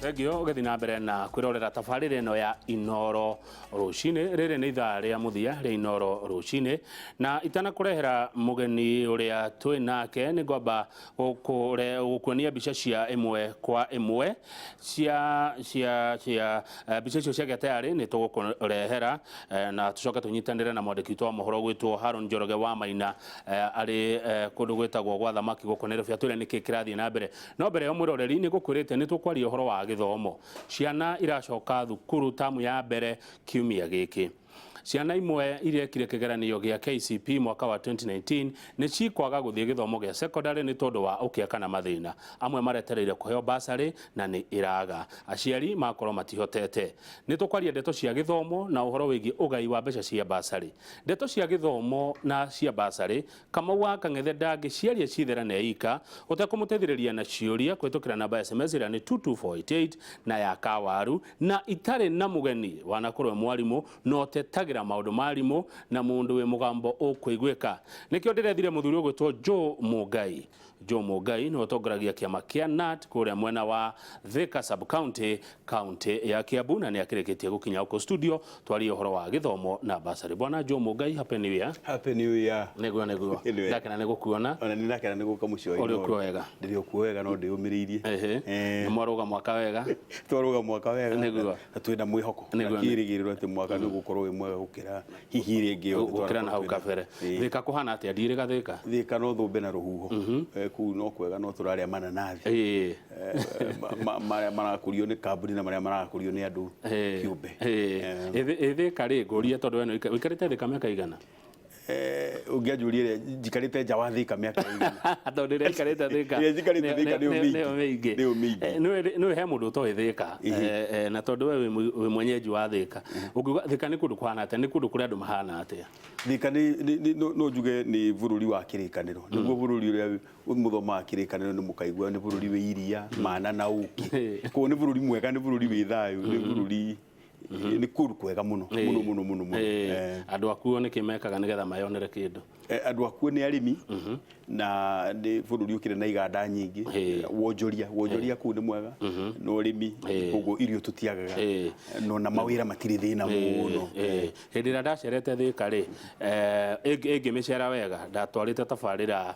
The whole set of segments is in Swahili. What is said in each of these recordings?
Thegio gethi na mbere na kwirorera tabarire ino ya Inoro Rucini. Riri ni ithaa ria muthia ria Inoro Rucini, na itana kurehera mugeni uria twi nake ni ngwamba gukuonia mbica cia imwe kwa imwe cia mbica icio ciake tayari ni tugukurehera na tucoke tunyitanire na mwandiki twa mohoro gwitwo Haron Njoroge wa Maina ari kundu gwitagwo gwa thamaki guku Nairobi atwire niki kirathie na mbere. No mbere yo mwiroreri ni gukwirite ni tukwaria uhoro wa githomo. Ciana iracoka thukuru tamu ya mbere kiumia giki. Ciana imwe irekire kigeranio gia KCP mwaka wa 2019 ni cikwaga guthie githomo gia secondary ni tondu wa ukia kana mathina. Amwe maretereire kuheo basari na ni iraga. Aciari makorwo matihotete. Ni tukwaria ndeto cia githomo na uhoro wigi ugai wa mbeca cia basari. Ndeto cia githomo na cia basari Kamau wa Kang'ethe ndangi ciaria cithera neika utekumutethiriria na ciuria kwitukira namba SMS ira ni 22488 na ya Kawaru na itare na mugeni wanakorwo mwarimu no tetagira maundu marimu na mundu we mugambo ukuigwika. Nikio ndirethire muthuri ugwitwo Joe Mugai. Joe Mugai no tongoragia kiama kia NAT kuria mwena wa Thika sub county ya Kiambu na ni akirikitie gukinya uko studio twari uhoro wa githomo na basari. Bwana Joe Mugai, happy new year. Happy new year. Neguo ndakena nigukuona ona ni nakena nigukamucio ino uri kuwega ndirio kuwega no ndiumiriirie ni mwaruga mwaka wega twaruga mwaka wega neguo twina mwihoko nakirigiriro ati mwaka nigukorwo wi mwega gukira hihi ringi gukira na hau kabere. Thika kuhana ati ndirika Thika no thumbe na ruhuho ku no kwega no turaria mananathi maria marakurio ni kambuni na maria marakurio ni andu kiumbe Thika ri nguria tondu we wikarite Thika miaka igana ungianjurire njikarite nja wa Thika miaka igana tondu ri ikarite Thika njikarite Thika ni umingi no he mundu to Thika na tondu we wi mwenyeji wa Thika ukiuga Thika ni kundu kuhana ate ni kundu kuria andu mahana ate Thika no njuge ni bururi wa kirikaniro niguo bururi uria muthoma kirikaniro ni mukaigua ni bururi wi iria mana na uki ko ni bururi mwega ni bururi wi thayu ni bururi ni kuru kwega muno andu akuo ni kimekaga nigetha mayonere kindu andu akuo ni arimi na ni bururi ukire na iganda nyingi wonjoria ku ni mwega no urimi koguo irio tutiagaga no na mawira matiri thina muno hindi ria ndacerete Thika ri ingi micera wega ndatwarite tabarira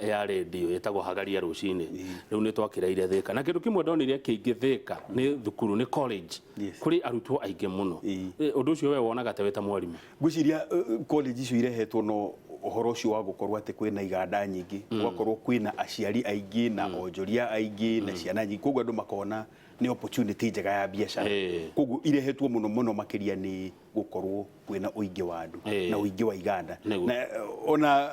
ya radio itagwo Hagaria Rucini riu ni twakireire Thika na kindu kimwe ndonire kiingi Thika ni thukuru ni college kuri arutwo aingi muno undu ucio we wonaga teweta mwarimu gwiciria college icio irehetwo no uhoro ucio wa gukorwo ati kwina iganda nyingi gukorwo kwina aciari aingi na onjoria aingi na ciana nyingi koguo andu makona ni opportunity njega ya biashara koguo irehetwo muno makiria ni gukorwo kwina uingi wa andu na uingi wa iganda na ona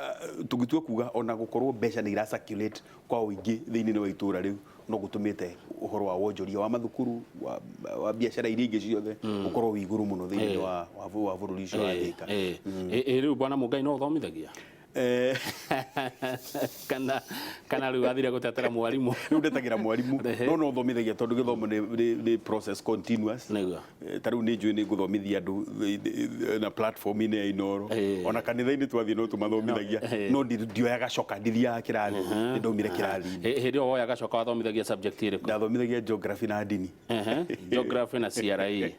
tugitwe kuga ona gukorwo mbeca ni ira circulate kwa uingi thiini wa itura riu no gutumite uhoro wa wonjoria wa mathukuru wa biashara iria ingi ciothe ukorwo wi iguru muno thiini wa bururi ucio wa Thika riu bwana Mugai no uthomithagia kana riu athire gutetera mwarimu riu ndetagira mwarimu no thomithagia tondu githomo ni process continuous tariu ni njui ni guthomithia andu na platform ine ya Inoro ona kanitha-ini twathie no tumathomithagia no ndioyaga coka ndithia kirathi ndomire kirathi hindi o woyaga coka wathomithagia subject iriku ndathomithagia geography na ndini geography na CRE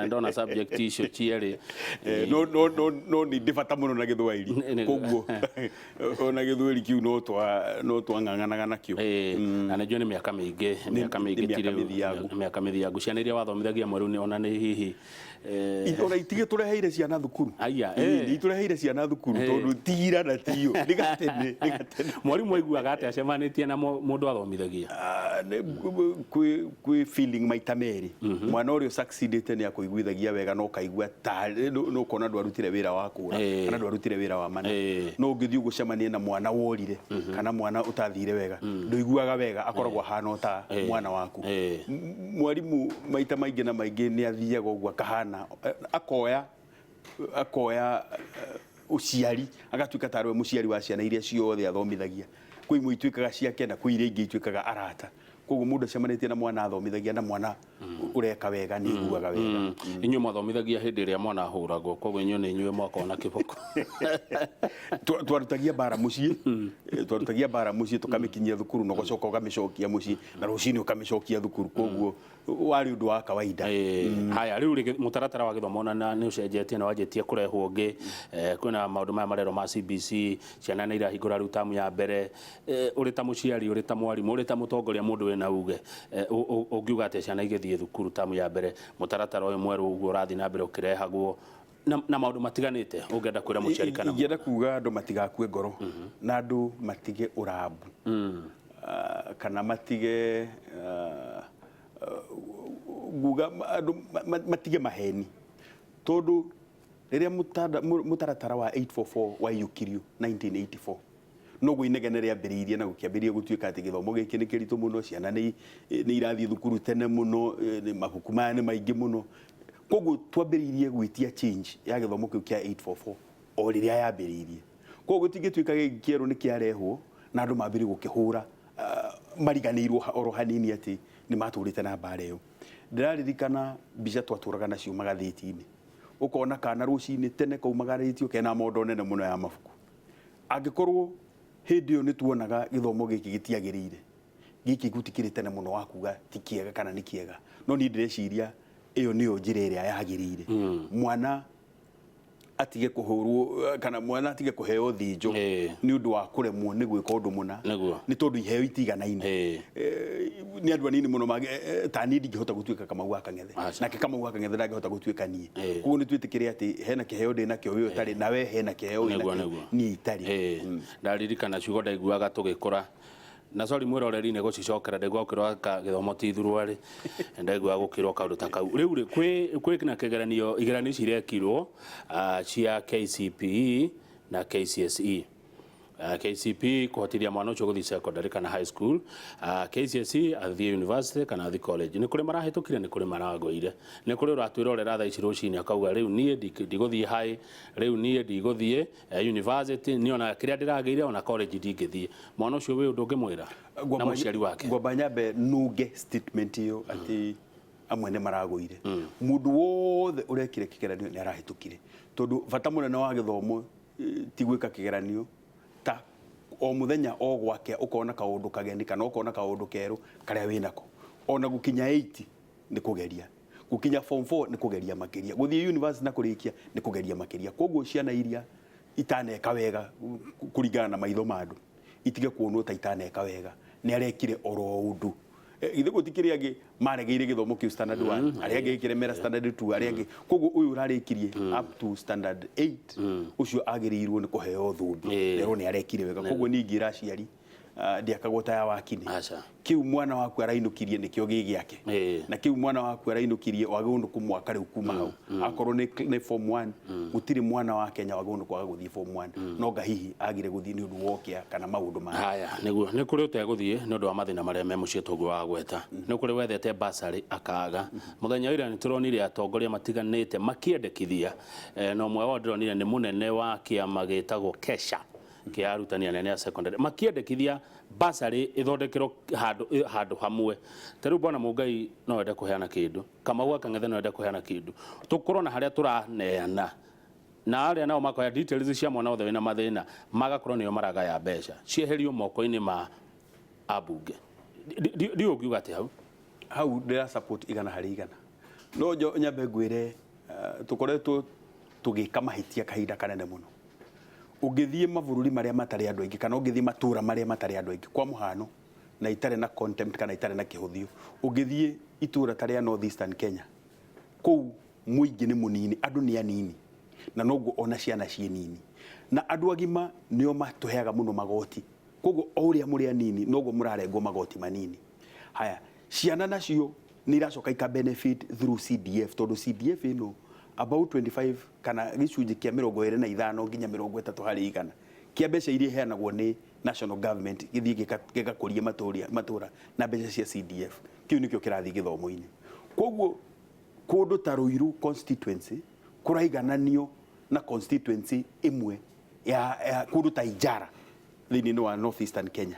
ndona subject icio cieri no ni ndibata muno na Githwairi koguo ona Githwairi kiu no twang'ang'anaga nakio na najua ni miaka mingi miaka mithiangu ciana iria wathomithagia mweru ni ona ni hihi ona itige tureheire ciana thukuru ni tureheire ciana thukuru tondu tira na tio nigatene mwarimu aiguaga ati acemanitie na mundu athomithagia kwi feeling maita meri mwana urio succeedete ni akuiguithagia wega no kaigua no kona ndu arutire wira wa kura kana ndu arutire wira wa mana no ngithio gucemania na mwana worire kana mwana utathire wega nduiguaga wega akoragwo hana ta mwana waku mwarimu maita maingi na maingi ni athiaga uguo kahana akoya uciari agatuika tarwe muciari wa ciana iria ciothe athomithagia kwi imwe ituikaga ciake na kwi iria ingi ituikaga arata koguo mundu acemanitie na mwana athomithagia na mwana ureka wega ni iguaga wega inyuĩ mwathomithagia hĩndĩ ĩrĩa mwana ahũragwo koguo inyuĩ nĩ inyuĩ mwakona kĩboko twarutagia bara muciĩ tukamikinyia thukuru no gocoka ugamĩcokia muciĩ na rucinĩ ukamĩcokia thukuru koguo wari undu wa kawaida haya rĩu mũtaratara wa gĩthomo na nĩ ũcenjetie na wanjĩtie kũrehwo ũngĩ kwĩna maũndũ maya marerwo ma CBC ciana nĩ irahingũra rĩu tamu ya mbere ũrĩ ta mũciari ũrĩ ta mwarimũ ũrĩ ta mũtongoria mũndũ wĩna uge ũngiuga atĩ ciana igĩthiĩ thukuru tamu ya mbere mũtaratara ũyũ mwerũ ũguo ũrathiĩ na mbere ũkĩrehagwo na maũndũ matiganĩte ũngĩenda kwĩra mũciari kana ingĩenda kuga andũ matigakue ngoro na andũ matige ũrambu kana matige nguga andũ matige maheni tondu rĩrĩa mũtaratara wa 844 waiyũkirio 1984 noguo inegene rĩambĩrĩirie na gũkĩambĩrĩria gũtuĩka atĩ gĩthomo gĩkĩ nĩ kĩritũ mũno ciana nĩ irathiĩ thukuru tene mũno mabuku maya nĩ maingĩ mũno koguo twambĩrĩirie gwĩtia change ya gĩthomo kĩu kĩa 844 o rĩrĩa yambĩrĩirie koguo gĩtingĩtuĩka gĩkĩ kĩerũ nĩ kĩarehwo na andũ mambĩrĩrie gũkĩhũra mariganĩirwo oro hanini atĩ nĩ matũrĩte na mbara ĩyo ndĩraririkana mbica twatũraga nacio magathĩti-inĩ ũkona kana rũcinĩ tene kaumagarĩtio kena mondo nene mũno ya mabuku angĩkorwo hĩndĩ ĩyo nĩ tuonaga gĩthomo gĩkĩ gĩtiagĩrĩire gĩkĩ gutikĩrĩ tene mũno wa kuga ti kĩega kana nĩ kĩega no niĩ ndĩreciria ĩyo nĩyo njĩra ĩrĩa yagĩrĩire mwana atige kuhurwo kana mwana atige kuheo thinjo ni undu wa kuremwo ni gwika undu muna ni tondu iheo itiganaine ni andu anini muno mage ta ni ndingihota gutuika Kamau wa Kang'ethe nake Kamau wa Kang'ethe ndangihota gutuika nie kuguo ni twitikire ati hena kiheo ndina kio uyu tari nawe hena kiheo ni itari ndaririkana ciugo ndaiguaga tugikura na sorry mwiroreri ne gucicokera ndegwa ukirwa ka githomo ti thurwari ndegwa gukirwa kaundu ta kau riu kwi kina kigeranio igeranio cirekirwo cia KCPE na KCSE KCPE kuhotithia mwana ucio guthi secondary kana high school KCSE athie university kana athie college ni kuri marahitukire ni kuri maragoire ni kuri uratwirorera tha ici rucini akauga riu nie ndiguthie high riu nie ndiguthie university ni ona kiria ndirageire ona college ndingithie mwana ucio we undu ngimwira na muciari wake ngomba nyambe nuge statement iyo ati amwe ni maragoire mundu wothe urekire kigeranio ni arahitukire tondu bata munene wa githomo ti gwika kigeranio ta o muthenya o gwake ukona kaundu kageni kana ukona kaundu keru karia winako ona gukinya 8 ni kugeria gukinya form 4 ni kugeria makiria guthie university na kurikia ni kugeria makiria koguo ciana iria itaneka wega kuringana na maitho mandu itige kuonwo ta itaneka wega ni arekire oro undu ithe gutikire agi maregeire githomo kiu standard 1 ari agi kiremera standard 2 ari agi koguo uyu urarikirie up to standard 8 ucio agirirwo ni kuheo thumbi rero ni arekire wega koguo ningira aciari ndiakagota ya wakini kiu mwana waku arainukirie nikio gigiake na kiu mwana waku arainukirie wagundu kumwaka riu kuma hau akorwo ni form 1 gutiri mwana wa Kenya wagundu kwaga guthie form 1 no gahihi agire guthie ni undu wokia kana maundu ma haya niguo ni kuri uteguthie ni undu wa mathina maria me mucie togu wa gweta ni kuri wethete basari akaga muthenya ira ni turonire atongoria matiganite makiendekithia no mwe wa ndironire ni munene wa kiama gitagwo Kesha kia arutani anene ya secondary makiendekithia basari ithondekero handu hamwe taru bwana Mungai no wende kuheana kindu Kamau wa Kang'ethe no wende kuheana kindu tukorona haria turaneana na aria nao makoya details cia mwana othe wina mathina magakorwo niyo maragaya mbeca cieherio moko-ini ma abunge ndio ngiuga ati hau ndira support igana hari igana no nyambe ngwire tukoretwo tugika mahitia kahinda kanene muno ungithie mavururi maria matari andu aingi kana ungithie matura maria matari andu aingi kwa muhano na itare na contempt kana itare na kihuthio ungithie itura tari ya North Eastern Kenya kou muingi ni munini andu ni anini na noguo ona ciana cie nini na andu agima nio matuheaga muno magoti koguo uria muri anini noguo murarengwo magoti manini haya ciana nacio ni iracoka ika benefit through CDF tondu CDF ino about 25 kana gicunji kia 25 nginya 30 hari igana kia mbeca iria heanagwo ni national government githii gikakuria matura na mbeca cia CDF kiu nikio kirathi githomo-ini koguo kundu ta Ruiru constituency kuraigananio na constituency imwe ya kundu ta Ijara thini wa North Eastern Kenya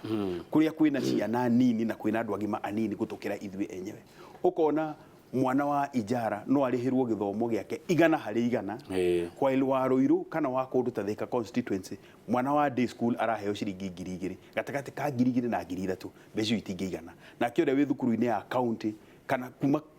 kuria kwina ciana nini na kwina andu agima anini gutukira ithwe enyewe ukona mwana wa ijara no arihirwo githomo giake 100% kwa wa Ruiru kana wa kundu ta Thika constituency mwana wa day school araheo ciringi 2,000 gatagati ka 2,000 na 3,000 mbeca itingigana na kĩoria wi thukuru-inĩ ya county kana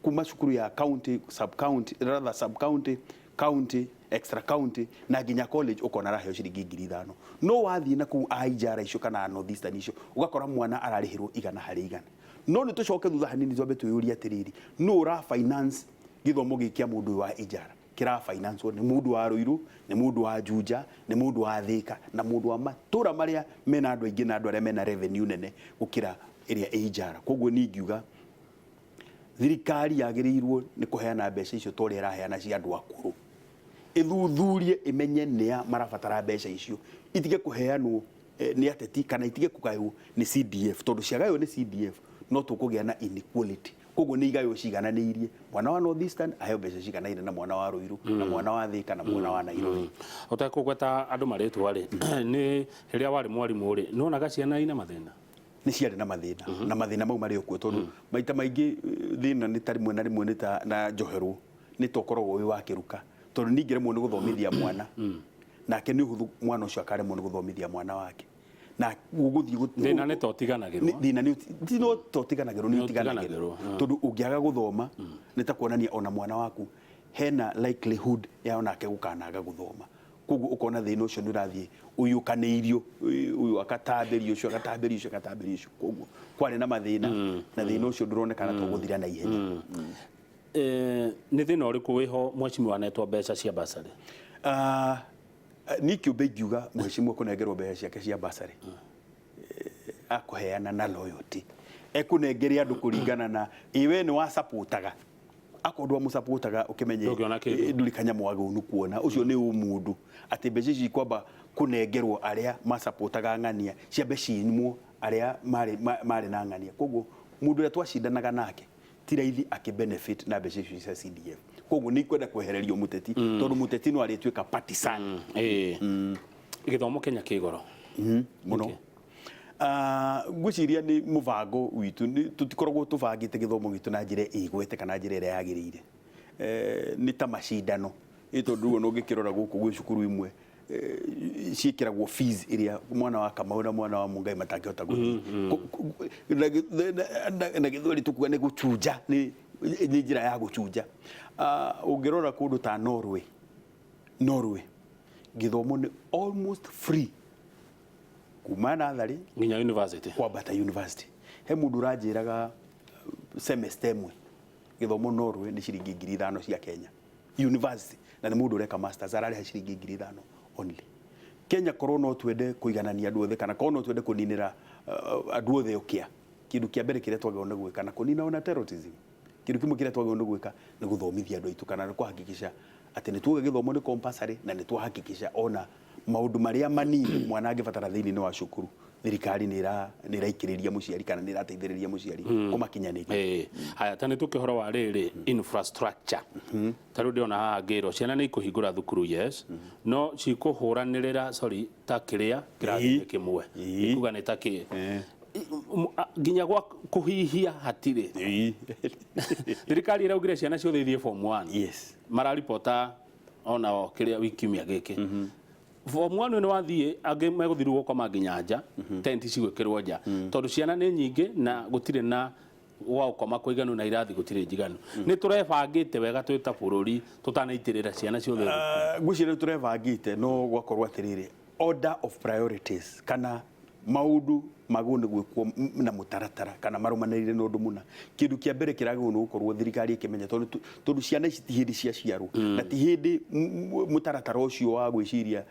kuma cukuru ya county sub county county extra county na nginya college ukona araheo ciringi 5,000 no wathii na ku aijara icio kana North Eastern icio ugakora mwana ararihirwo 100% no ni tucoke thutha hanini twambe twiyuria atiriri no ura finance githomo gikia mundu wa ijara kira finance ni mundu wa Ruiru ni mundu wa Juja ni mundu wa Thika na mundu wa matura maria mena andu aingi na andu aria mena revenue nene gukira iria ijara koguo ni ngiuga thirikari yagirirwo ni kuheana mbeca icio tori iraheana cia andu akuru ithuthurie imenye nia marabatara mbeca icio itige kuheanwo ni ateti kana itige kugaywo ni CDF tondu ciagaywo ni CDF no tukugia na inequality koguo ni igayo cigananiirie mwana wa North Eastern aheo mbeca ciganaine na mwana wa Ruiru na mwana wa Thika na mwana wa Nairobi utakugweta andu maritwa ri ni riria wari mwarimu ri nonaga ciana ina mathina ni ciari na mathina na mathina mau mari okuo tondu maita maingi thina ni tari mwe na rimwe ni ta na njoheru ni tokoragwo wi wa kiruka tondu ningire mwe ni guthomithia mwana nake ni uhuthu mwana ucio akaremwo ni guthomithia mwana wake na guguthii thina ni totiganagirwo thina ni no totiganagirwo ni utiganagirwo tondu ungiaga guthoma ni ta kuonania ona mwana waku hena likelihood ya onake gukanaga guthoma koguo ukona thina ucio ni urathii uyukaniirio uyu akatamberio ucio akatamberio ucio akatamberio ucio koguo kwari na mathina na thina ucio nduronekana to guthira na ihenya ni thina uriku wiho mweshimiwa netwa mbeca cia basari ni kiumbe ingiuga mweshimiwa kunengerwo mbeca ciake cia basari akuheana na loyalty ekunengere andu kuringana na iwe ni wa supportaga akodwa mu supportaga ukimenye ndurikanya mwagunu kuona ucio ni umundu ati mbeca ici kwamba kunengerwo aria ma supportaga ng'ania cia mbeca imwe aria mari na ng'ania koguo mundu uria twacindanaga nake ti raithi akibenefit na mbeca ici cia CDF koguo ni kwenda kwehererio muteti tondu muteti no aritwika partisan githomo Kenya kigoro muno ngwiciria ni mubango witu tutikoragwo tubangite githomo gitu na njire igwete kana njire ira yagirire ni ta macindano tondu no ngikirora guku gwi cukuru imwe ciikiragwo fees iria mwana wa Kamau na mwana wa Mungai matangihota guthi na githori tukuga ni guchunja ni njira ya guchunja ungirora kundu ta Norway githomo ni almost free kuma nathari nginya university kwa bata university he mundu ranjiraga semester imwe githomo Norway ni ciringi 5,000 cia Kenya university na ni mundu ureka masters arari ciringi 5,000 only Kenya korwo no twende kuiganania andu othe kana korwo no twende kuninira andu othe ukia kindu kia mbere kiria twagirwo gwika na kunina ona terrorism kindu kimwe kiria twagirwo gwika ni guthomithia andu aitu kana ni kuhakikisha ati ni tuge githomo ni compulsory na ni tuhakikisha ona maundu maria manini mwana angibatara thiini wa cukuru thirikari ni iraikiriria muciari kana ni irateithiriria muciari kumakinyaniria haya tani tukihoro wa riri infrastructure taru ndiona haha ngiro ciana ni kuhingura thukuru yes no cikuhuranirira ta kiria kirathi kimwe ikuga ni ta ki nginya gwa kuhihia hatire thirikari iraugire ciana ciothe ithie form 1 yes mararipota ona kiria wikimia giki form 1 ni wathie ange meguthirwo kwa maginya nja tent cigwikirwo nja tondu ciana ni nyingi na gutire na wa ukoma kuiganu na irathi gutire njiganu ni turebangite wega twita bururi tutanaitirira ciana ciothe ngwicire turebangite no gwakorwo atiriri order of priorities kana maudu magone gwikwo na mutaratara kana marumanirire no ndumuna kindu kia mbere kiragwo no gukorwo thirikari ikimenya tondu ciana ici ti hindi cia ciaru na ti hindi mutaratara ucio wa gwiciria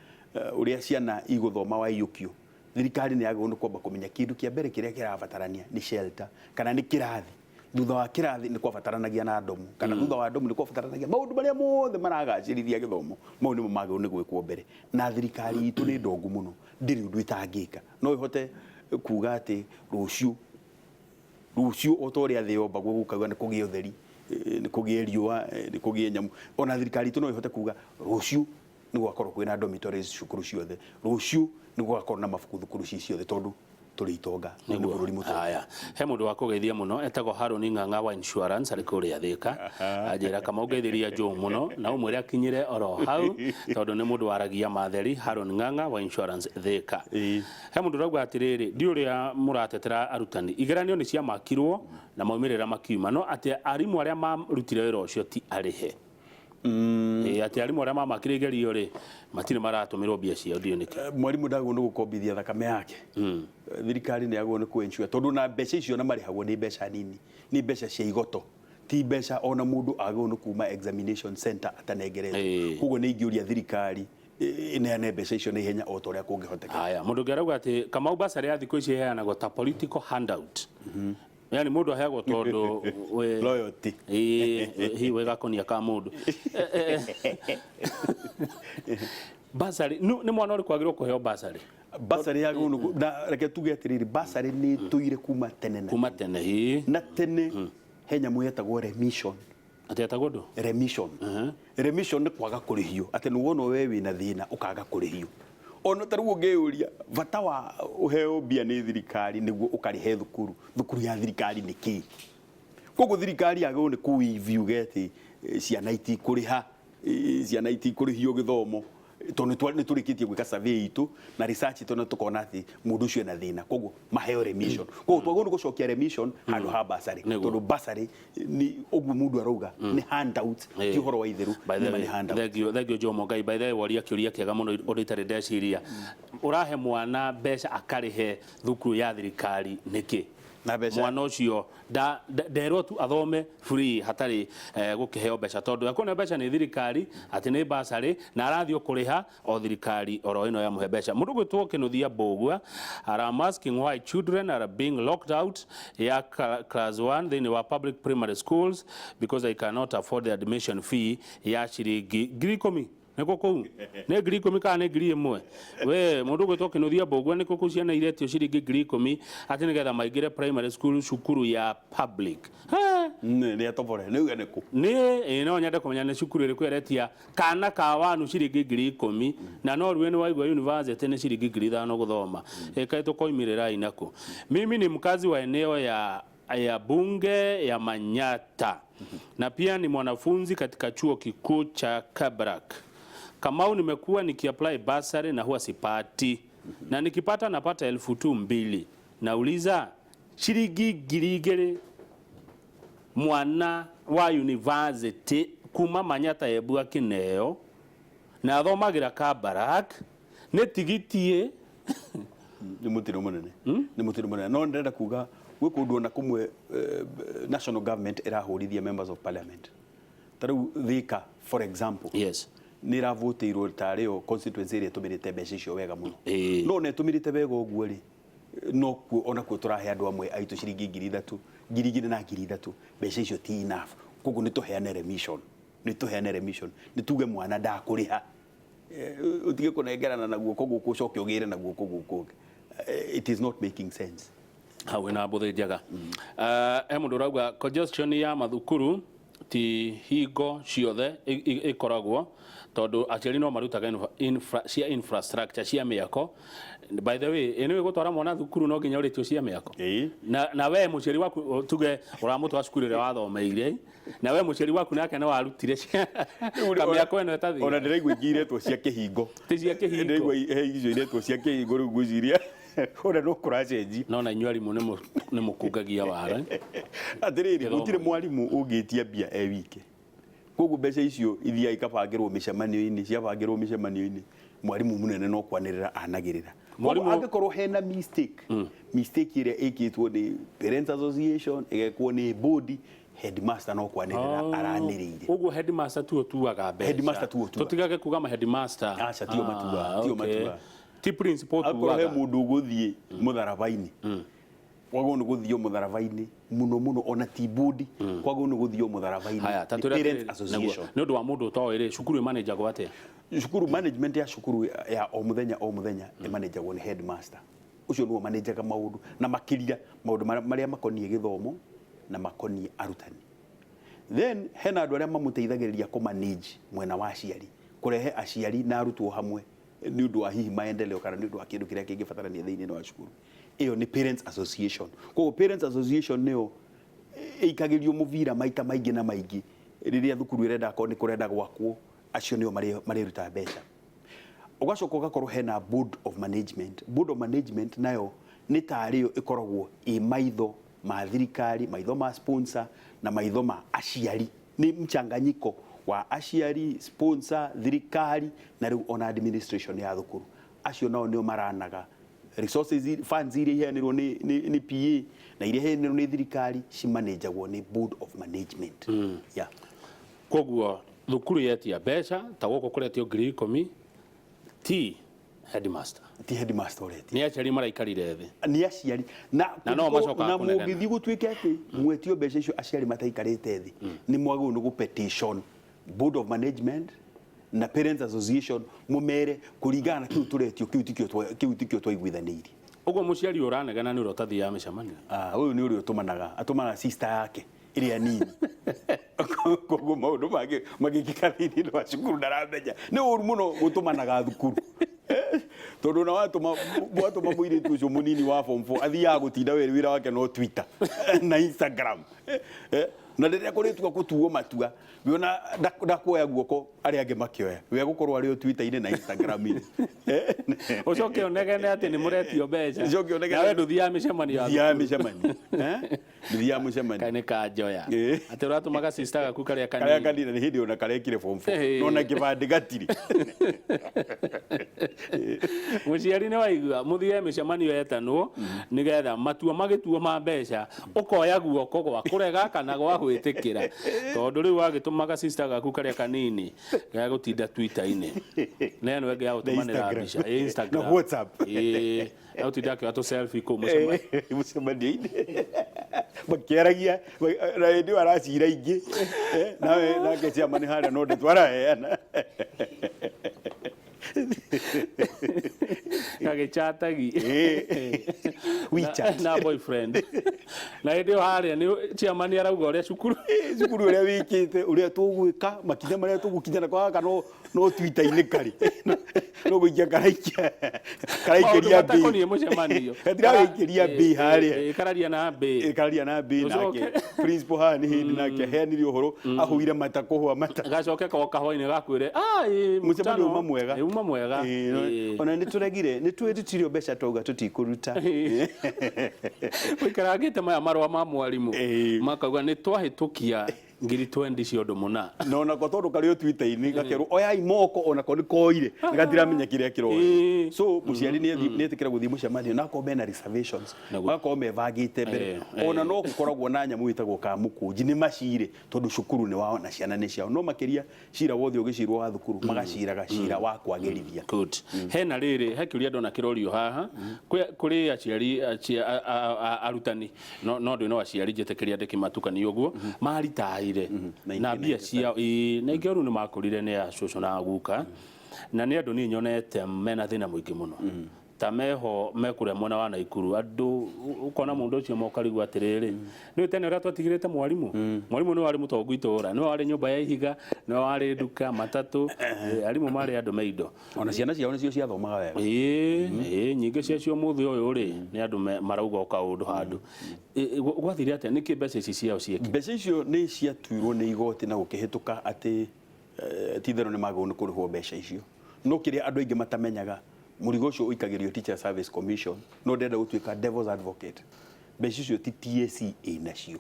uria ciana iguthoma wa iyukio thirikari ni yagwo no kwamba kumenya kindu kia mbere kiria kirabatarania ni shelter kana ni kirathi thutha wa kirathi ni kwabataranagia na ndomu kana thutha wa ndomu ni kwabataranagia maundu maria mothe maragacirithia githomo mau ni magwo ni gwikwo mbere na thirikari itu ni ndongu muno ndiri undu itangika no ihote kuga ati rucio otoria thio bagwo gukagwa ni kugia utheri ni kugia riua ni kugia nyamu ona thirikari itu no ihote kuga rucio nĩ gwakorwo kwĩna dormitories cukuru ciothe rũciũ nĩ gwakorwo na mabuku thukuru ciothe tondu tũrĩ itonga nĩ bũrũri mũtonga. Haya, he mũndũ wa kũgeithia mũno etagwo Haroni Ng'ang'a wa insurance arĩ kũrĩa Thĩka, anjĩra kama ũngeithĩria Joe mũno na ũmwĩre akinyire oro hau tondũ nĩ mũndũ waragia matheri. Haroni Ng'ang'a wa insurance Thĩka. He mũndũ rauga atĩrĩrĩ, ndi ũrĩa mũratetera arutani igeranio nĩ ciamakirwo na maumĩrĩra makiuma, no atĩ arimũ arĩa marutire wĩra ũcio ti arĩhe. Ati arimũ arĩa mamakire igerio rĩ matirĩ maratũmĩrwo mbia ciao, ndio nĩkĩ mwarimũ ndagwo nĩ gũkombithia thakame yake. Thirikari nĩ yagwo nĩ kũ-ensure tondũ na mbeca icio na marĩhagwo nĩ mbeca nini, nĩ mbeca cia igoto, ti mbeca ona mũndũ agwo nĩ kuma examination center atanengeretwo. Koguo nĩ ingĩũria thirikari ineane mbeca icio na ihenya o ta ũrĩa kũngĩhoteka. Haya, mũndũ ũngĩ arauga atĩ Kamau basarĩ ya thikũ ici iheanagwo ta political handout. Yani mũndũ aheagwo tondũ loyalty hi wega konia ka mũndũ basarĩ nĩ mwana ũrĩkũ agĩrĩirwo kũheo basarĩ. Basarĩ yagwo na reke tuge atĩrĩrĩ, basarĩ nĩ tũire kuma tene na tene he nyamũ yetagwo remission. Atĩetagwo ndũ remission. Remission nĩ kwaga kũrĩhio, atĩ nĩ wona we wĩna thĩna ũkaga kũrĩhio. Ona ta rĩu ũngĩũria bata wa ũheo mbia nĩ thirikari nĩguo ũkarĩhe thukuru ya thirikari nĩ kĩĩ? Koguo thirikari yagĩrĩirwo nĩ kũ-review atĩ ciana itikũrĩhio gĩthomo tondũ nĩ tũrĩkĩtie gwĩka survey itũ na research itũ na tũkona atĩ mũndũ ũcio ena thĩna, koguo maheo remission. Koguo twagĩrĩirwo nĩ gũcokia remission handũ ha basarĩ, tondũ basarĩ nĩ ũguo mũndũ arauga nĩ handout, ti ũhoro wa itherũ, nĩ handout. Thengio Jomo Ngai, by the way waria kĩũria kĩega mũno ũrĩa itarĩ ndeciria. Ũrahe mwana mbeca akarĩhe thukuru ya thirikari nĩkĩ? Mwana ũcio nderwo tu athome free hatarĩ gũkĩheo mbeca, tondũ akona mbeca nĩ thirikari atĩ nĩ basarĩ na arathiĩ kũrĩha o thirikari oro ĩno ya mũhe mbeca. Mũndũ gwĩtwo Kĩnuthia Mbũgua, I'm asking why children are being locked out ya class 1 thĩinĩ wa public primary schools because they cannot afford the admission fee ya ciringi 10,000. Nĩkũ kũu nĩ 10,000 kana nĩ 1,000? We mũndũ gwĩtwo Kĩnuthia Mbũgua nĩkũ kũu ciana iretio ciringi 10,000 atĩ nĩgetha maingĩre primary school cukuru ya public? Nĩ atobore nĩ uga nĩkũ? No nyende kũmenya nĩ cukuru ĩrĩkũ ĩretia kana ka wanu ciringi 10,000 na no rũĩ nĩ waigua university nĩ ciringi 5,000 gũthoma. Kaĩ tũkoimĩrĩra inakũ? Mimi ni mkazi wa eneo ya bunge ya Manyata na pia ni mwanafunzi katika chuo kikuu cha Kabarak. Kamau, nimekuwa nikiapply basari na huwa sipati, na nikipata napata 2,200. Nauliza shiringi 2,000 mwana wa university kuma Manyata ebua kineo na athomagira Kabarak nĩ tigitie nĩ mũtino mũnene no ndĩrenda kuga gwĩ kũndũ na kũmwe national government ĩrahũrithia members of parliament. Tarĩu Thika for example, yes, nĩ ĩravũtĩirwo tarĩ o constituency ĩrĩa ĩtũmĩrĩte mbeca icio wega mũno. No nĩ ĩtũmĩrĩte wega ũguo rĩ, no ona kuo tũrahe andũ amwe aitũ ciringi 3,000, 2,000 na 3,000, mbeca icio ti enough. Koguo nĩ tũheane remission, nĩ tuge mwana ndakũrĩha utige kũnengerana naguo koguo kũcoke ũgĩre naguo koguo. It is not making sense. Hau na mbũthĩ njega. Mũndũ rauga congestion ya mathukuru ti hingo ciothe ikoragwo tondũ aciari no marutaga cia infrastructure cia mĩako. By the way, ĩnĩ gũtwara mwana thukuru no nginya ũrĩtio cia mĩako. Na we mũciari waku tuge ũramũtwara cukuru ĩrĩa wathomeire na we mũciari waku nake nĩ warutire kamĩako ĩno ĩtathi. Ona ndĩraigua ingĩiretwo cia kĩhingo. Ti cia kĩhingo. Ndĩraigua icio iretwo cia kĩhingo rĩu ngwĩciria ona no kũracenji. No na inyuĩ arimũ nĩ mũkungagia wara. Atĩrĩrĩ, gũtirĩ mwarimũ ũngĩtia mbia wike. Koguo mbeca icio ithia ikabangĩrwo mĩcemanio-inĩ, ciabangĩrwo mĩcemanio-inĩ, mwarimũ mũnene no kwanĩrĩra anagĩrĩra. Mwarimũ angĩkorwo hena mistake ĩrĩa ĩkĩtwo nĩ Parents Association, ĩgekwo nĩ board, headmaster no kwanĩrĩra aranĩrĩire. Ũguo headmaster tu tuaga mbeca. Headmaster tu tuaga. Tũtigage kuga ma headmaster. Aca tio matua. Ti principal tuaga. Akorwo he mũndũ ũgũthiĩ mũtharaba-inĩ. Kwagwo nĩ gũthio mũtharaba-inĩ mũno ona ti board, kwagwo nĩ gũthio mũtharaba-inĩ. Parents Association. Nĩ ũndũ wa mũndũ ũtoĩ rĩ, cukuru manageragwo atĩa? Cukuru management ya cukuru ya o mũthenya manageragwo nĩ headmaster. Ucio nĩwe managerga maũndũ na makĩria maũndũ marĩa makoniĩ gĩthomo na makoniĩ arutani. Then hena andũ arĩa mamũteithagĩrĩria kũ manage mwena wa aciari. kurehe aciari na arutwo hamwe ni undu wa hihi maendeleo kana ni undu wa kindu kiria kingibatarania thiini wa cukuru. Iyo ni Parents Association. Kwa Parents Association nio ikagirio muvira maita maingi na maingi riria thukuru irenda ko ni kurenda gwakwo, acio nio mariruta mbeca. Ugacoka ugakorwo hena board of management. Board of management nayo ni tario ikoragwo i maitho ma thirikari, maitho ma sponsor na maitho ma aciari. Ni mchanganyiko wa aciari, sponsor, thirikari na riu ona administration ya thukuru. Acio nao nio maranaga resources, funds iria iheanirwo ni PA na iria iheanirwo ni thirikari cimanagagwo ni board of management. Yeah. Koguo thukuru yetia mbeca ta goko kuretio ngiri 10 ti headmaster. Ti headmaster oreti. Ni aciari maraikarire thi. Ni aciari na no macoka na mugithi gutwike ati mwetio mbeca icio aciari mataikarite thi ni mwagwo no petition board of management na Parents Association mumere kuringana na kiu turetio kiu tikio twaiguithanirie. Ugo muciari uranegana ni urotathi ya micamania. Uyu ni uri atumanaga sister yake iria nini. Koguo maundu magikika thiini wa cukuru ndaramenya ni uru muno gutumanaga thukuru. Tondu na watuma muiritu ucio munini wa form 4 athiaga gutinda wira wake no Twitter na Instagram. Na riria kuritua gutuo matua wiona ndakuoya guoko ari ange makioya we gukorwo ari o Twitter-ini na Instagram-ini. Ucoke onegene ati ni muretio mbeca nawe nduthia micemania nduthia micemania kane ka njoya ati uratumaga sister gaku karia kanini ni hindi ona karekire form 4 nona kibande gatiri. Muciari ni waigua muthie micemanio yetanwo nigetha matua magituo ma mbeca ukoya guoko gwa kurega kana gwa gwitikira tondu riu wagitumaga sister gaku karia kanini ga gutinda Twitter-ini neno wege ya utumanira mbica Instagram na WhatsApp au tidake watu selfie ko mucemanio-ini makiaragia na ndio aracira ingi nawe nake ciamani haria no nditwaraheana kagichatagi WeChat na boyfriend na ndio haria ni ciamani arauga uria cukuru uria wikite uria tugwika makinya maria tugukinyana kwa kana no Twitter-ini kari no guikia karaikiria bi ni mucemanio ndirawikiria bi haria kararia na bi nake principal hani hindi nake heanire uhoro ahuire mata kuhwa mata gacoke ko kahwa-ini gakwire mucemanio uma mwega ona ni twirutirio mbeca twauga tutikuruta wikaragite maya marwa ma mwarimu makauga ni twahitukia ngiri 20 ciondo muna no ko tondu kari o Twitter-ini gakeru oyai moko ona ko ni koire ngatiramenya kiria kiroi so muciari ni etikira guthii mucemanio na ko bena reservations ko mevagite mbere ona no gukoragwo na nyamu itagwo ka mukunji ni macire tondu cukuru ni wao na ciana ni ciao no makiria cira wothe ugicirwo wa thukuru magaciraga cira wa kwagirithia. Good. Hena riri hakiuria ndona kirorio haha kuri aciari arutani no ndu no aciari jetekeria ndikimatukanio uguo maritai na bia cia na ingeru ni makurire ni acoco na guka na ni andu ni nyonete mena thina muingi muno ta meho mekure mwana wa Naikuru andu ukona mundu ucio mokarigwa atiriri ni tene ura twatigirite mwarimu ni wari mutongu itura ni wari nyumba ya ihiga ni wari duka matatu arimu mari andu meido ona ciana ciao nicio ciathomaga wega nyingi ciacio muthi uyu ri ni andu marauga ukaundu handu gwathire atia niki mbeca ici ciao cieke mbeca icio ni ciatuirwo ni igoti na gukihituka ati tithero ni magwo ni kurihwo mbeca icio no kiria andu aingi matamenyaga murigo ucio uikagirio Teacher Service Commission no ndenda gutuika devil's advocate mbeca icio ti TSC inacio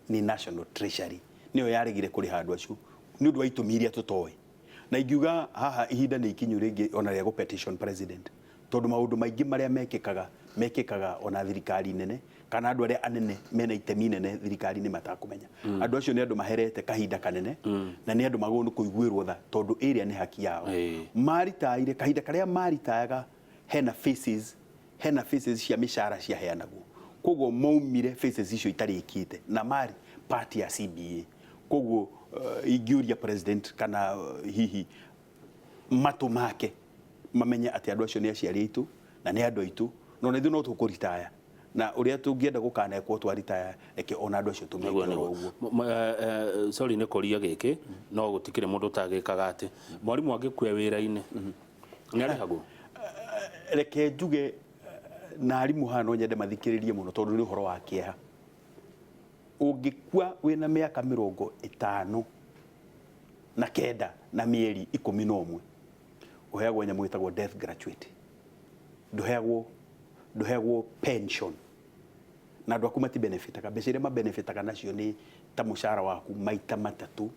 ni National Treasury niyo yarigire kuri handu acio ni undu wa itumiria tutoi na ingiuga haha ihinda ni ikinyu ringi ona ria petition president tondu maundu maingi maria mekikaga ona thirikari nene kana andu aria anene mena itemi nene thirikari ni matakumenya andu acio ni andu maherete kahinda kanene na ni andu magonu kuiguirwo tha tondu area ni haki yao maritaire kahinda karia maritayaga hena faces cia mishara cia heanagwo koguo maumire faces icio itarikite na mari party ya CBA koguo ingiuria president kana hihi matu make mamenye ati andu acio ni aciari aitu na ni andu aitu no ithu no tukuritaya na uria tungienda gukanekwo twaritaya eke ona andu acio tumegora uguo. Sorry ne koria giki no gutikire mundu tagikaga ati mwarimu angikwe wira-ini ni arihagwo. Reke njuge na arimu hano nyende mathikiririe muno tondu ni uhoro wa kieha. Ungikua wina miaka 50 na kenda na mieri 11 uheagwo nyamu itagwo death gratuity. Nduheagwo pension na andu aku mati benefitaga mbeca iria mabenefitaga nacio ni ta mushara waku maita matatu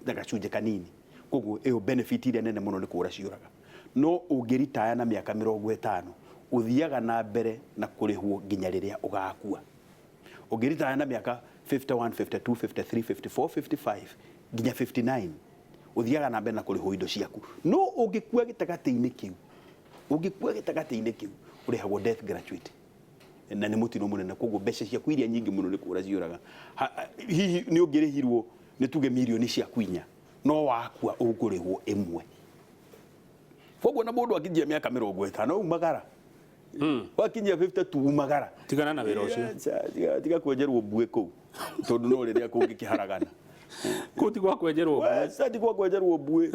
na gacunje kanini. Koguo iyo benefit iria nene muno ni kura ciuraga. No ungiritaya na miaka 50 uthiaga na mbere na kurihwo nginya riria ugakua. Ungiritaya na miaka 51, 52, 53, 54, 55 nginya 59 uthiaga na mbere na kurihwo indo ciaku. No ungikua gitagati-ini kiu urihagwo death gratuity na ni mutino munene. Koguo mbeca ciaku iria nyingi muno ni kura ciuraga. Hihi ni ungirihirwo ni tuge milioni ciaku 4 no wakua ukurihwo imwe. Koguo na mundu akinjia miaka 50 umagara wakinyia 52 umagara tigana na wira ucio tiga kwenjerwo mbue kuu tondu no riria kungikiharagana kuti gwa kwenjerwo sadi gwa kwenjerwo mbue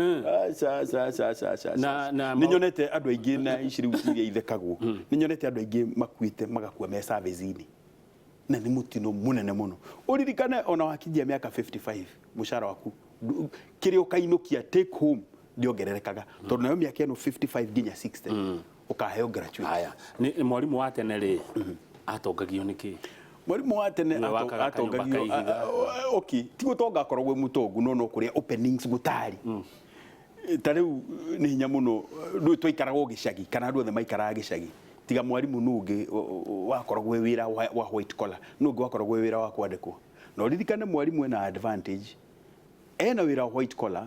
ni nyonete andu aingi na iciriu iria ithekagwo ni nyonete andu aingi makuite magakua me service-ini na ni mutino munene muno. Uririkane ona wakinjia miaka 55 mushara waku kirio kainukia take home ndiongererekaga tondu nayo miaka eno 55 nginya 60 ukaheo gratuity. Haya ni mwarimu wa tene ri atongagio niki? Mwarimu wa tene atongagio okay tigo tonga korogwe mutongu no kuria openings gutari tariu ni hinya muno ndu twaikaraga gicagi kana andu othe maikaraga gicagi tiga mwarimu nungi wakorogwe wira wa white collar nungi wakorogwe wira wa kwandikwo. No ririkane mwarimu ena advantage ena wira wa white collar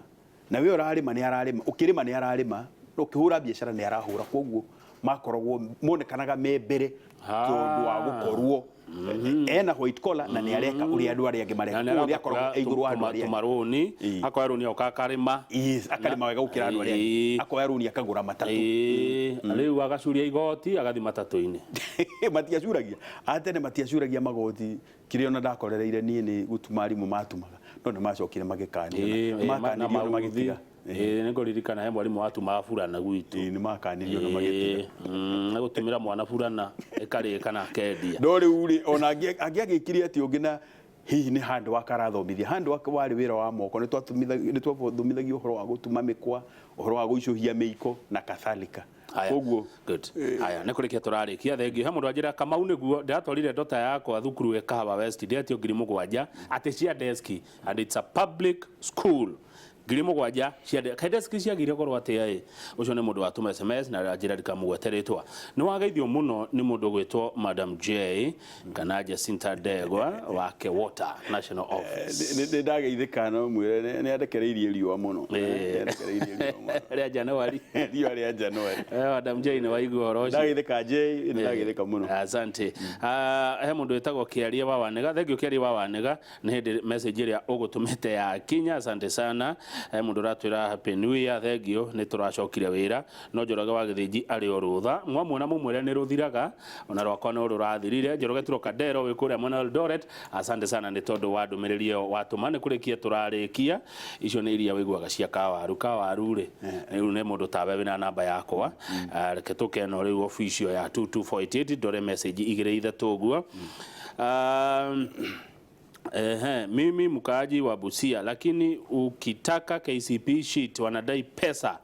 na we urarima ni ararima ukirima ni ararima ukihura biashara ni arahura. Koguo makorogwo monekanaga me mbere tondu wa gukorwo ena white collar na ni areka uri andu aria angi mareka uri akoragwo iguru wa andu aria tumaruni akoya runi okakarima akarima wega gukira andu aria akoya runi akagura matatu riu agacuria igoti agathi matatu-ini matiacuragia atene matiacuragia magoti kirio na ndakorereire nie ni gutumarimu matumaga no ni macokire magikania na magitiga ni ngoririkana he mwarimu watumaga burana gwitu ni makanirio na magitiga na gutumira mwana burana ekarika na kendia no riu ri ona agiagikiria ati ungina hihi ni handu wakarathomithia handu wari wira wa moko ni twathumithagia uhoro wa gutuma mikwa uhoro wa guicuhia miiko na kathalika. Koguo good haya ne kurikia turarikia thengi he mundu ajira Kamau niguo ndatwarire ndota yakwa thukuru Kahawa West ndiatio 7,000 ati cia desk and it's a public school 7,000 cia desk ciagire korwo atia ucio ni mundu watuma SMS na ajira ndikamugweteretwa ni wageithio muno ni mundu gwitwo Madam J kana Jacinta Ndegwa wa Kewota National Office ni ndageithika no mwire ni andekereirie riwa muno ria January ria January Madam J ni waigua oro ucio ndageithika J ni ndageithika muno asante he mundu wetagwo Kiaria wa Wanega thengio Kiaria wa Wanega ni hindi message iria ugutumite ya kinya asante sana mundu ratwira happy new year thengio ni turacokire wira no Njoroge wa Githinji ari orutha mwamwona mumwire ni ruthiraga ona rwakwa no rurathirire Njoroge turo Kadero wi kuria mwena Eldoret asante sana ni tondu wa ndumiririo watuma ni kurikia turarikia icio ni iria wiguaga cia kawaru ri riu ni mundu tawe wina namba yakwa reke tukeno riu official ya 22488 ndore message igire ithatu guo mimi mkaaji wa Busia lakini ukitaka KCP sheet wanadai pesa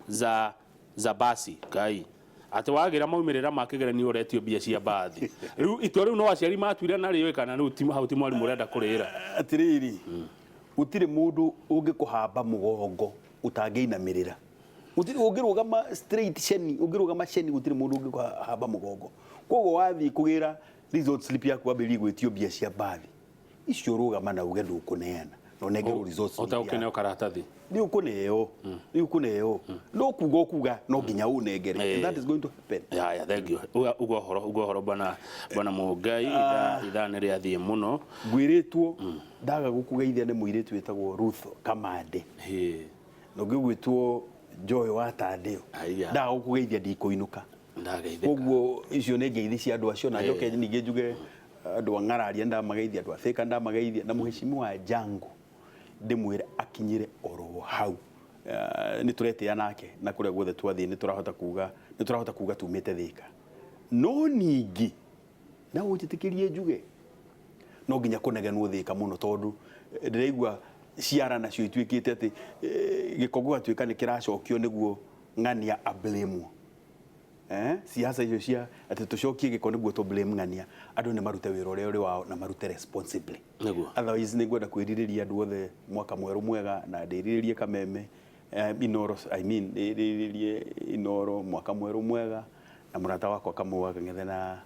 za basi kai ati wagira maumirira makigeranio retio bia cia bathi riu itwa riu no aciari matwira na riwe kana riu timu hauti mwari murenda kurira atiriri utire mundu ungikuhamba mugongo utangeinamirira utire ungirugama straight sheni ungirugama sheni utire mundu ungikuhamba mugongo kogo wathi kugira result slip yaku abeli gwetio bia cia bathi icio rugama na uge ndukuneana no negero results utaukene karatathi ni ukuneo no kuga no ginya unegere that is going to happen ya thank you ugo horo bana mugai idhane ria thie muno ngwiritwo ndaga gukugeithia ne muiretu wetagwo Ruth Kamande no ngwitwo Joy wa Tandeo ndaga gukugeithia ndikuinuka ndageithika koguo icio nĩ ngeithi cia andũ acio na njoke ningĩ njuge andũ ang'araria ndamageithia andũ athĩka ndamageithia na mũheshimiwa Jango ndĩmwĩre akinyire oro hau nĩ tũretĩa nake na kũrĩa guothe twathiĩ nĩ tũrahota kuga tumĩte Thĩka no ningĩ na ũnjĩtĩkĩrie njuge no nginya kũnegenwo Thĩka mũno tondũ ndĩraigua ciara nacio ituĩkĩte atĩ gĩko gũgatuĩka nĩ kĩracokio nĩguo ng'ania ablamewo siasa icio cia atĩ tũcokie gĩko nĩguo tũ blame ng'ania andũ nĩ marute wĩra ũrĩa ũrĩ wao na marute responsibly otherwise nĩ ngwenda kwĩrirĩria andũ othe mwaka mwerũ mwega na ndĩrirĩrie Kameme Inoro ndĩrirĩrie Inoro mwaka mwerũ mwega na mũrata wakwa Kamũa Kang'ethe na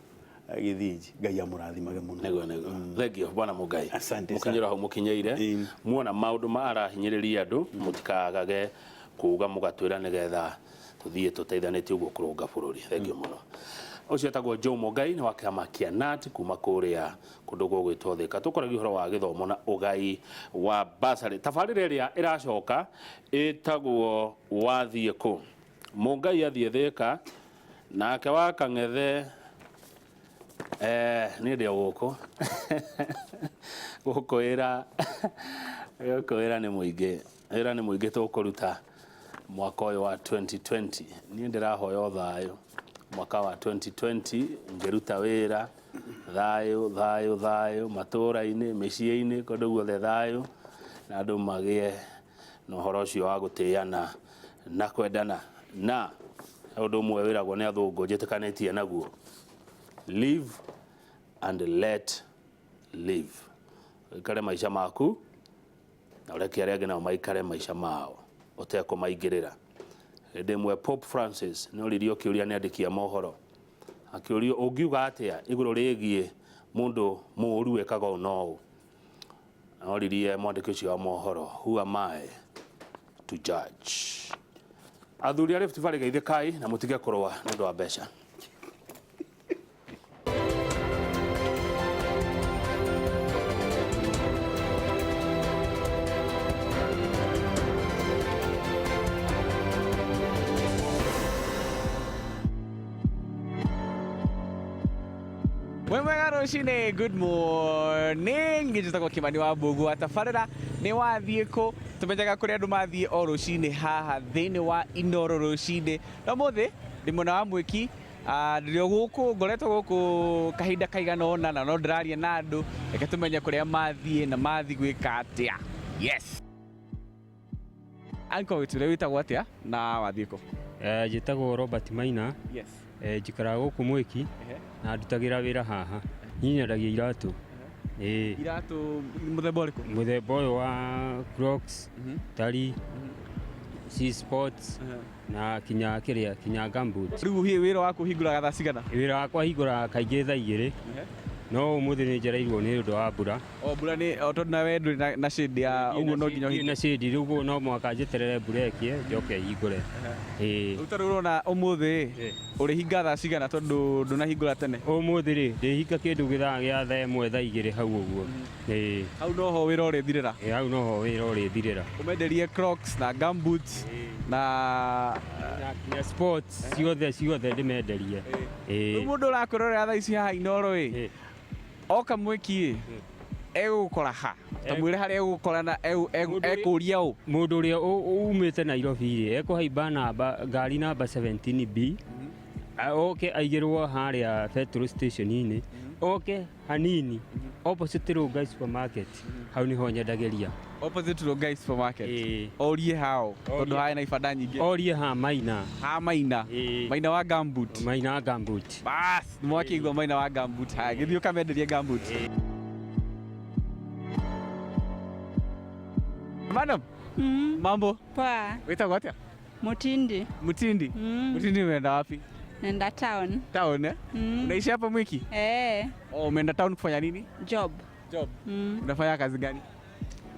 Gĩthĩnji Ngai amũrathimage mũno thengio bwana Mũngai asante mũkinyĩra hau mũkinyĩire muona maũndũ marahinyĩrĩria andũ mũtikagage kuga mũgatwĩra nĩgetha tuthiĩ tũteithanĩtie ũguo kũrũnga bũrũri thengio mũno ũcio etagwo Joe Mũngai nĩ wa kĩama kĩa KNUT kuma kũrĩa kũndũ gũgwĩtwo Thĩka tũkoragia ũhoro wa gĩthomo na ũgai wa basarĩ tabarĩra ĩrĩa ĩracoka ĩtagwo wathiĩ kũ Mũngai athiĩ Thĩka nake wa Kang'ethe nĩ ndĩ gũkũ wĩra nĩ mũingĩ tũkũruta mwaka ũyũ wa 2020 niĩ ndĩrahoya thayũ mwaka wa 2020 ngĩruta wĩra thayũ matũũra-inĩ mĩciĩ-inĩ kũndũ guothe thayũ na andũ magĩe na ũhoro ũcio wa gũtĩana na kwendana na ũndũ ũmwe wĩragwo nĩ athũngũ njĩtĩkanĩtie naguo live and let live wĩkare maica maku na ũreke arĩa angĩ nao maikare maica mao ũtekũmaingĩrĩra hĩndĩ ĩmwe Pope Francis nĩ oririo kĩũria nĩ andĩki a mohoro akĩũrio ũngiuga atĩa igũrũ rĩgiĩ mũndũ mũũru ekaga ũũ na ũũ oririe mwandĩki ũcio wa mohoro who am I to judge athuri a Rift Valley geithĩkai na mũtige kũrũa nĩ ũndũ wa mbeca Mwega rũcinĩ, good morning. Njĩtagwo Kimani wa Mbũgu wa tabarĩra nĩ wathiĩ kũ tũmenyaga kũrĩa andũ mathiĩ o rũcinĩ haha thĩinĩ wa Inoro rũcinĩ na mũthĩ ndĩ mwena wa Mwĩki ndĩrĩ gũkũ ngoretwo gũkũ kahinda kaigana ũna na no ndĩraria na andũ reke tũmenye kũrĩa mathiĩ na mathiĩ gwĩka atĩa. Yes Uncle witũ wĩtagwo atĩa na wathiĩ kũ? Njĩtagwo Robert Maina. Yes njikaraga gũkũ Mwĩki na ndutagĩra wĩra haha nyendagia iratũ iratũ mũthemba ũrĩkũ? Mũthemba ũyũ wa Crocs tari C-Sports na kinya gumboots. Rĩu hihi wĩra waku hingũraga thaa cigana? Wĩra wakwa hingũraga kaingĩ thaa 2 no ũmũthĩ nĩ njereirwo nĩ ũndũ wa mbura. Mbura nĩ tondũ nawe ndũrĩ na shade ya ũguo no nginya ũhinge na shade rĩu no mwaka njeterere mbura ĩkie njoke hingũre. Rĩu tarĩ ũrona ũmũthĩ ũrĩhinga thaa cigana tondũ ndũnahingũra tene? Ũmũthĩ rĩ ndĩhinga kĩndũ gĩthaa gĩa thaa 1 thaa 2 hau ũguo. Hau noho wĩra ũrĩthirĩra? Hau noho wĩra ũrĩthirĩra. Ũmenderie Crocs na gumboots na sports ciothe ndĩmenderie. Mũndũ ũrakũrorera thaa ici haha Inoro oka Mwĩki egũgũkora ha tamwĩre harĩa egũgũkora na ekũria ũ? Mũndũ ũrĩa umĩte Nairobi ekũhaimba ngari namba 17B oke aigĩrwo harĩa petrol station-inĩ oke hanini opposite Rongai supermarket hau niho nyendagĩria. Opposite Rongai supermarket orie hao tondũ hae na ibanda nyingĩ? Orie ha Maina. Maina wa gumboot? Maina wa gumboot. Bas mwakĩigua Maina wa gumboot haya gĩthiĩ ũkamenderie gumboot. Madam mambo poa. Wĩtagwo atĩa? Mutindi. Mutindi umeenda wapi? Naenda town. Town unaishi hapa Mwiki? Umeenda town kufanya nini? Job. Unafanya kazi gani?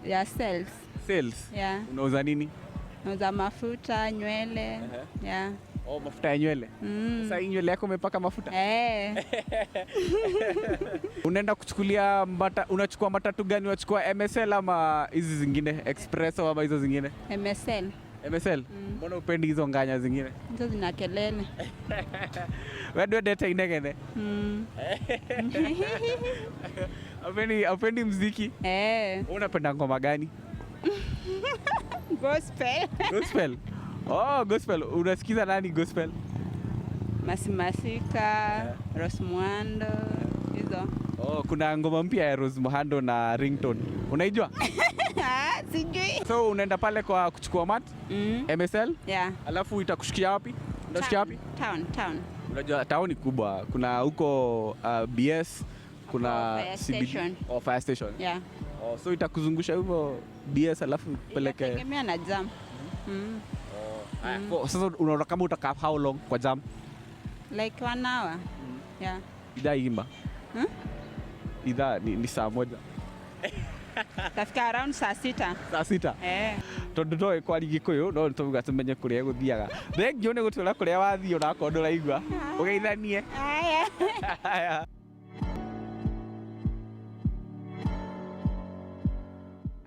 Ya sales. Yeah. Unauza nini? Nauza mafuta, nywele. Yeah. Mafuta ya nywele. Sasa hii nywele yako umepaka mafuta? Unaenda kuchukulia unachukua matatu gani? Unachukua MSL ama hizi zingine Express ama hizo zingine? MSL. MSL? Mbona upendi hizo nganya zingine? Hizo zina kelele. Wewe ndio dete inegene. Upendi muziki? Unapenda ngoma gani? Gospel. Gospel. Oh, gospel. Unasikiza nani gospel? Masimasika, Rose Muhando, hizo. Oh, kuna ngoma mpya ya Rose Muhando na Ringtone. Unaijua? Sijui. So unaenda pale kwa kuchukua mat? MSL? Yeah. Alafu itakushikia wapi? Unashikia wapi? Town. Unajua town ni kubwa. Kuna huko BS, kuna Fire CBD. station. Fire station. Yeah. So itakuzungusha hivyo BS alafu peleke. Inategemea na jam. Sasa unaona kama utakaa how long kwa jam? Like 1 hour. Yeah. Idhaa imba. Idhaa ni saa moja. Tafika around saa 6. Saa 6. Tondu ndoe kwa Gikuyu no tuvuga tumenye kuria guthiaga. Thengio ni gutwira kuria wathio na kondo raigua. Ugeithanie. Aya.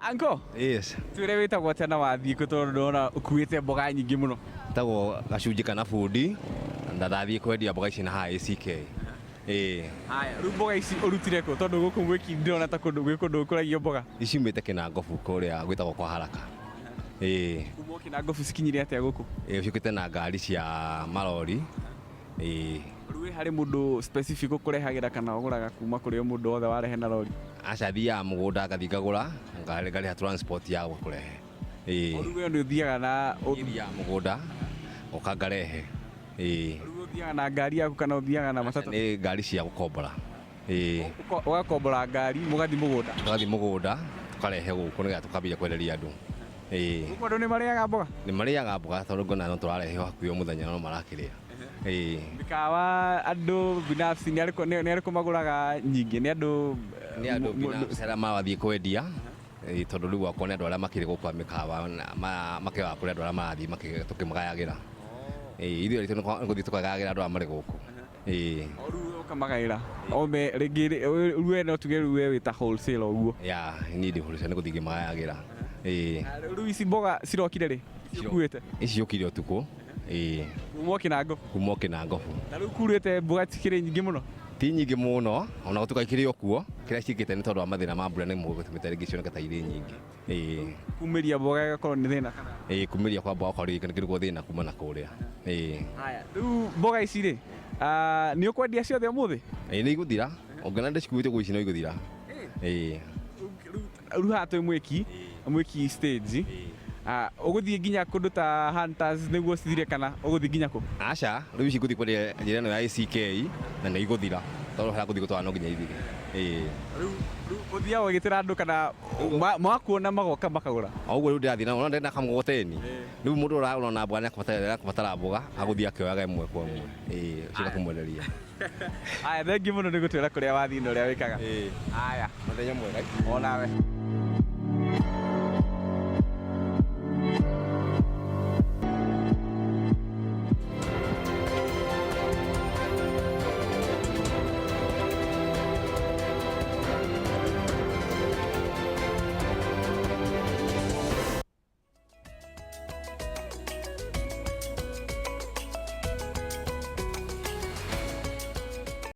Anko? Yes. Twire witagwo atĩa na wathiĩ kũ tondũ ndona ũkuĩte mboga nyingĩ mũno? Tagwo Gacunjĩ kana bundi, ndathiĩ kwendia mboga ici na haha ACK. Haya, rĩu mboga ici ũrutire kũ tondũ gũkũ gwĩki ndĩrona ta kũndũ gwĩ kũndũ ũkũragio mboga? Ici umĩte Kĩnangobu kũrĩa gwĩtagwo kwa Haraka. Kuma Kĩnangobu cikinyire atĩa gũkũ? Ciũkĩte na ngari cia malori. Rĩu harĩ mũndũ specific ũkũrehagĩra kana ũgũraga kuma kũrĩ o mũndũ wothe warehe na lori? Aca thiaga mũgũnda ngathiĩ ngagũra, ngarĩha transport ya gũkũrehe. Rĩu we nĩ ũthiaga na thiaga mũgũnda ũka ngarehe. Rĩu ũthiaga na ngari yaku kana ũthiaga na matatu? Nĩ ngari cia gũkombora. Ũgakombora ngari mũgathiĩ mũgũnda? Tũgathiĩ mũgũnda tũkarehe gũkũ nĩgetha tũkambia kwenderia andũ. Gũkũ andũ nĩ marĩaga mboga? Nĩ marĩaga mboga tondũ ngona no tũrarehe hakuhĩ o mũthenya no marakĩrĩa. Mĩkawa andũ binafsi nĩ arĩkũ magũraga nyingĩ? Nĩ andũ binafsi arĩa marathiĩ kwendia tondũ rĩu akorwo nĩ andũ arĩa makĩrĩ gũkũ mĩkawa makĩaga kũrĩ andũ arĩa marathiĩ tũkĩmagayagĩra. Ithuĩ aritũ nĩ gũthiĩ tũkagayagĩra andũ arĩa marĩ gũkũ. Rĩu ũkamagaĩra rĩngĩ rĩu we no tuge rĩu we wĩta wholesale ũguo? Niĩ ndĩ wholesale nĩ gũthiĩ ngĩmagayagĩra. Rĩu ici mboga cirokire rĩ? Ciũkuĩte? Ici ciũkire ũtukũ. Kuma Kĩnangobu? Kuma Kĩnangobu. Na rĩu kurĩte mboga cikĩrĩ nyingĩ mũno? Ti nyingĩ mũno, ona gũtuĩka ikĩrĩ o kuo, kĩrĩa ciĩkĩte nĩ tondũ wa mathĩna ma mbura nĩ gũtũmĩte rĩngĩ cioneke ta irĩ nyingĩ. Kumĩria mboga ĩgakorwo nĩ thĩna kana? Kumĩria kwa mboga gũkorwo nĩguo thĩna kuma na kũrĩa. Rĩu mboga ici rĩ, nĩ ũkwendia ciothe ũmũthĩ? Nĩ igũthira, ũngĩona ndĩcikuĩte gũici no igũthira. Rĩu haha twĩ mwĩki stage, ũgũthiĩ nginya kũndũ ta Hunters nĩguo cithire kana ũgũthiĩ nginya kũ? Aca, rĩu ici ngũthiĩ kwendia njĩra ĩno ya ACK na nĩ igũthira tondũ harĩa ngũthiĩ gũtwara no nginya ithire. Rĩu ũthiaga ũgĩtĩra andũ kana makuona magoka makagũra? Ũguo rĩu ndĩrathiĩ na ndĩrenda kamũgogoteni. Rĩu mũndũ ũrona mboga nĩakũbatara mboga agũthiĩ akĩoyaga ĩmwe kwa ĩmwe ũcoka kũmwenderia. Aya, thengiũ mũno nĩ gũtwĩra kũrĩa wathiĩ na ũrĩa wĩkaga. Aya, mũthenya mwega. O nawe.